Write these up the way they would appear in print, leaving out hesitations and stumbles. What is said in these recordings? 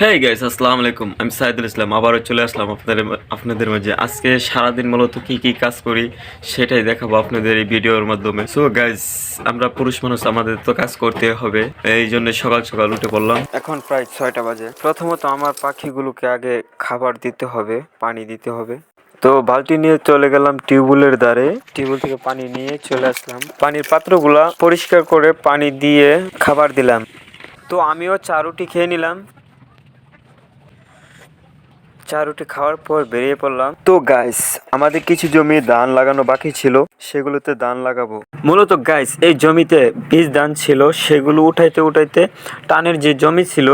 Hey guys, আসসালামু আলাইকুম। আমি সাইদুল ইসলাম, আবারও চলে আসলাম আপনাদের মাঝে। আজকে সারাদিন মূলত কি কি কাজ করি সেটাই দেখাবো আপনাদের এই ভিডিওর মাধ্যমে। সো গাইস, আমরা পুরুষ মানুষ, আমাদের তো কাজ করতে হবে, এই জন্য সকাল সকাল উঠে পড়লাম। এখন প্রায় 6টা বাজে। প্রথমত আমার পাখিগুলোকে আগে খাবার দিতে হবে, পানি দিতে হবে। তো বালতি নিয়ে চলে গেলাম টিউবওয়েলের ধারে। টিউবওয়েল থেকে পানি নিয়ে চলে আসলাম, পানির পাত্রগুলা পরিষ্কার করে পানি দিয়ে খাবার দিলাম। তো আমিও চা রুটি খেয়ে নিলাম। চা রুটি খাওয়ার পর বেরিয়ে পড়লাম। তো গাইস, আমাদের কিছু জমি ধান লাগানো বাকি ছিল, সেগুলোতে ধান লাগাবো। মূলত গাইস, এই জমিতে বীজ ধান ছিল, সেগুলো উঠাইতে উঠাইতে টানের যে জমি ছিল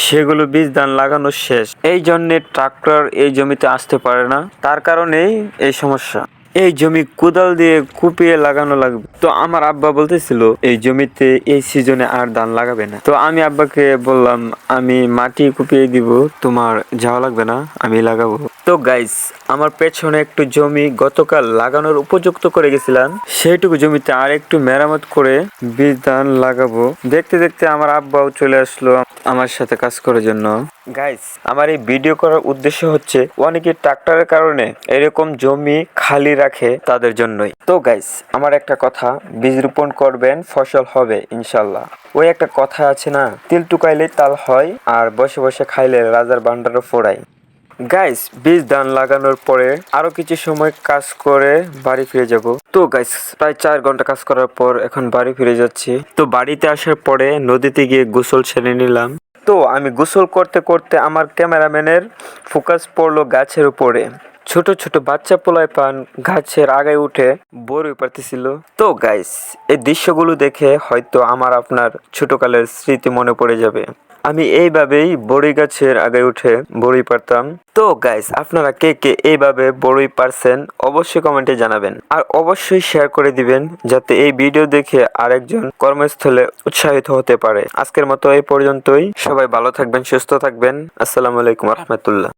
সেগুলো বীজ ধান লাগানো শেষ। এই জন্যে ট্রাক্টর এই জমিতে আসতে পারে না, তার কারণেই এই সমস্যা। এই জমি কোদাল দিয়ে কুপিয়ে লাগানো লাগবে। তো আমার আব্বা বলতেছিল এই জমিতে এই সিজনে আর ধান লাগাবে না। তো আমি আব্বাকে বললাম, আমি মাটি কুপিয়ে দিব, তোমার যাওয়া লাগবে না, আমি লাগাবো। তো গাইস, আমার পেছনে একটু জমি গতকাল লাগানোর উপযুক্ত করে গেছিলাম, সেইটুকু জমিতে আর একটু মেরামত করে বীজ ধান লাগাবো। দেখতে দেখতে আমার আব্বাও চলে আসলো আমার সাথে কাজ করার জন্য। গাইস, আমার এই ভিডিও করার উদ্দেশ্য হচ্ছে অনেকে ট্রাক্টরের কারণে এরকম জমি খালি রাখে, তাদের জন্যই। তো গাইস, আমার একটা কথা, বীজ রোপণ করবেন, ফসল হবে ইনশাল্লাহ। ওই একটা কথা আছে না, তিল টুকাইলে তাল হয়, আর বসে বসে খাইলে রাজার ভান্ডারও ফোড়ায়। গাইস, বীজ ধান লাগানোর পরে আরো কিছু সময় কাজ করে বাড়ি ফিরে যাব। তো গাইস, প্রায় 4 ঘন্টা কাজ করার পর এখন বাড়ি ফিরে যাচ্ছি। তো বাড়িতে আসার পরে নদীতে গিয়ে গোসল সেরে নিলাম। তো আমি গোসল করতে করতে আমার ক্যামেরাম্যানের ফোকাস পড়লো গাছের উপরে। ছোট ছোট বাচ্চা পোলায় পান গাছের আগায় উঠে বড়ই পারতেছিল। তো গাইস, এই দৃশ্যগুলো দেখে হয়তো আমার আপনার ছোটকালের স্মৃতি মনে পড়ে যাবে। আমি এইভাবেই বড়ই গাছের আগায় উঠে বড়ই পারতাম। তো গাইস, আপনারা কে কে এইভাবে বড়ই পারছেন অবশ্যই কমেন্টে জানাবেন, আর অবশ্যই শেয়ার করে দিবেন, যাতে এই ভিডিও দেখে আরেকজন কর্মস্থলে উৎসাহিত হতে পারে। আজকের মতো এই পর্যন্তই। সবাই ভালো থাকবেন, সুস্থ থাকবেন। আসসালামু আলাইকুম রহমতুল্লাহ।